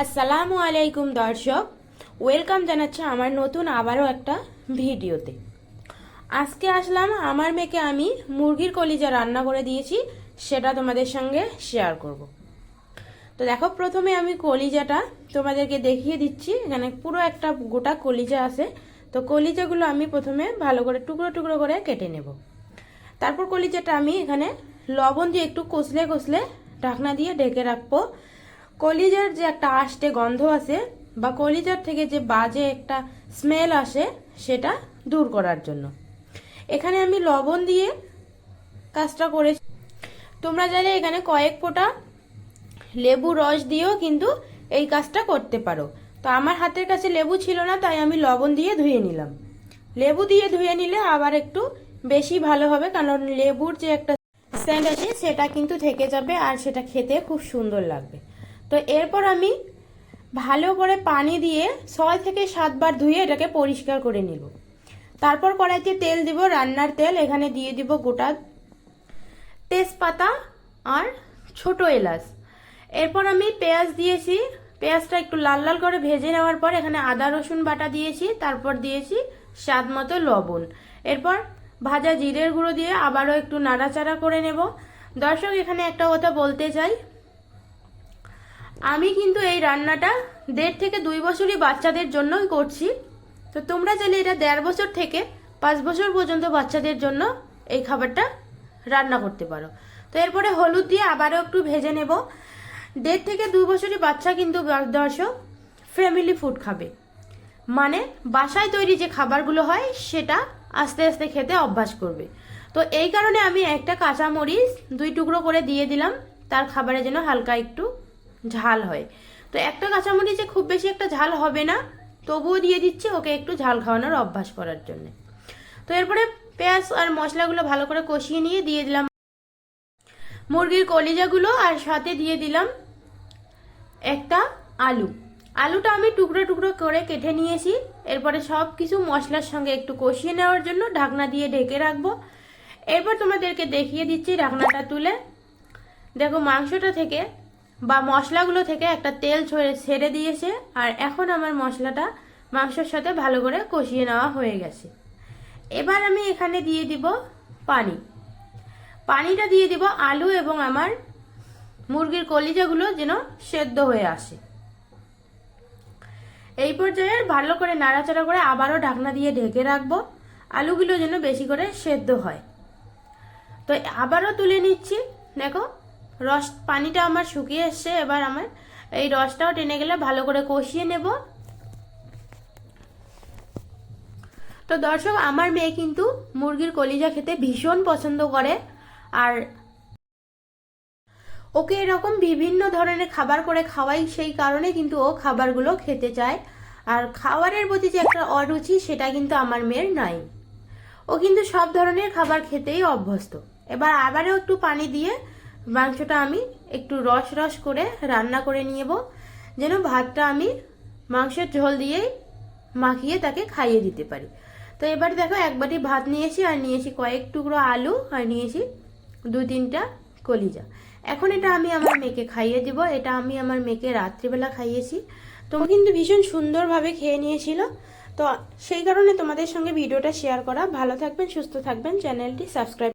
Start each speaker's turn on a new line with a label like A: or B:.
A: আসসালামু আলাইকুম দর্শক, ওয়েলকাম জানাচ্ছি আমার নতুন আবারও একটা ভিডিওতে। আজকে আসলাম আমার মেয়েকে আমি মুরগির কলিজা রান্না করে দিয়েছি, সেটা তোমাদের সঙ্গে শেয়ার করব। তো দেখো, প্রথমে আমি কলিজাটা তোমাদেরকে দেখিয়ে দিচ্ছি। এখানে পুরো একটা গোটা কলিজা আছে। তো কলিজাগুলো আমি প্রথমে ভালো করে টুকরো টুকরো করে কেটে নেব। তারপর কলিজাটা আমি এখানে লবণ দিয়ে একটু কষলে কষলে ঢাকনা দিয়ে ঢেকে রাখবো। কলিজার যে একটা আষ্টে গন্ধ আছে বা কলিজার থেকে যে বাজে একটা স্মেল আসে সেটা দূর করার জন্য এখানে আমি লবণ দিয়ে কাজটা করেছি। তোমরা চাইলে এখানে কয়েক ফোঁটা লেবু রস দিয়েও কিন্তু এই কাজটা করতে পারো। তো আমার হাতের কাছে লেবু ছিল না, তাই আমি লবণ দিয়ে ধুয়ে নিলাম। লেবু দিয়ে ধুয়ে নিলে আবার একটু বেশি ভালো হবে, কারণ লেবুর যে একটা সেন্ট আছে সেটা কিন্তু থেকে যাবে আর সেটা খেতে খুব সুন্দর লাগবে। তো এরপর আমি ভালো করে পানি দিয়ে 6 থেকে 7 বার ধুয়ে এটাকে পরিষ্কার করে নিব। তারপর কড়াইতে তেল দিব, রান্নার তেল। এখানে দিয়ে দিব গোটা তেজপাতা আর ছোট এলাচ। এরপর আমি পেঁয়াজ দিয়েছি। পেঁয়াজটা একটু লাল লাল করে ভেজে নেওয়ার পর এখানে আদা রসুন বাটা দিয়েছি। তারপর দিয়েছি স্বাদ মতো লবণ। এরপর ভাজা জিরের গুঁড়ো দিয়ে আবারও একটু নাড়াচাড়া করে নেব। দর্শক, এখানে একটা কথা বলতে চাই, আমি কিন্তু এই রান্নাটা 1.5 থেকে 2 বছরই বাচ্চাদের জন্যই করছি। তো তোমরা চাইলে এটা 1.5 বছর থেকে 5 বছর পর্যন্ত বাচ্চাদের জন্য এই খাবারটা রান্না করতে পারো। তো এরপরে হলুদ দিয়ে আবারও একটু ভেজে নেব। 1.5 থেকে 2 বছরই বাচ্চা কিন্তু দর্শক ফ্যামিলি ফুড খাবে, মানে বাসায় তৈরি যে খাবারগুলো হয় সেটা আস্তে আস্তে খেতে অভ্যাস করবে। তো এই কারণে আমি একটা কাঁচামরিচ 2 টুকরো করে দিয়ে দিলাম, তার খাবারের জন্য হালকা একটু ঝাল হয়। তো একটা কাঁচামরিচে খুব বেশি একটা ঝাল হবে না, তবুও দিয়ে দিচ্ছি ওকে একটু ঝাল খাওয়ানোর অভ্যাস করার জন্য। তো এরপরে পেঁয়াজ আর মশলাগুলো ভালো করে কষিয়ে নিয়ে দিয়ে দিলাম মুরগির কলিজাগুলো, আর সাথে দিয়ে দিলাম একটা আলু। আলুটা আমি টুকরো টুকরো করে কেটে নিয়েছি। এরপরে সব কিছু মশলার সঙ্গে একটু কষিয়ে নেওয়ার জন্য ঢাকনা দিয়ে ঢেকে রাখবো। এরপর তোমাদেরকে দেখিয়ে দিচ্ছি ঢাকনাটা তুলে। দেখো, মাংসটা থেকে বা মশলাগুলো থেকে একটা তেল ছেড়ে দিয়েছে, আর এখন আমার মশলাটা মাংসের সাথে ভালো করে কষিয়ে নেওয়া হয়ে গেছে। এবার আমি এখানে দিয়ে দিব পানি। পানিটা দিয়ে দিব আলু এবং আমার মুরগির কলিজাগুলো যেন সেদ্ধ হয়ে আসে। এই পর্যায়ে ভালো করে নাড়াচাড়া করে আবারও ঢাকনা দিয়ে ঢেকে রাখবো, আলুগুলো যেন বেশি করে সেদ্ধ হয়। তো আবারও তুলে নিচ্ছি। দেখো, পানিটা আমার শুকিয়ে এসছে। এবার আমার এই রসটাও টেনে গেলে ভালো করে কষিয়ে নেব। তো দর্শক, আমার মেয়ে কিন্তু মুরগির কলিজা খেতে ভীষণ পছন্দ করে, আর ওকে এরকম বিভিন্ন ধরনের খাবার করে খাওয়াই, সেই কারণে কিন্তু ও খাবারগুলো খেতে চায়। আর খাবারের প্রতি যে একটা অরুচি সেটা কিন্তু আমার মেয়ের নাই। ও কিন্তু সব ধরনের খাবার খেতেই অভ্যস্ত। এবার আবারও একটু পানি দিয়ে মাংসটা আমি একটু রস রস করে রান্না করে নিয়েব, যেন ভাতটা আমি মাংসের ঝোল দিয়েই মাখিয়ে তাকে খাইয়ে দিতে পারি। তো এবার দেখো, এক বাটি ভাত নিয়েছি, আর নিয়েছি কয়েক টুকরো আলু, আর নিয়েছি 2-3টা কলিজা। এখন এটা আমি আমার মেয়েকে খাইয়ে দিব। এটা আমি আমার মেয়েকে রাত্রিবেলা খাইয়েছি। তো কিন্তু ভীষণ সুন্দরভাবে খেয়ে নিয়েছিল। তো সেই কারণে তোমাদের সঙ্গে ভিডিওটা শেয়ার করা। ভালো থাকবেন, সুস্থ থাকবেন, চ্যানেলটি সাবস্ক্রাইব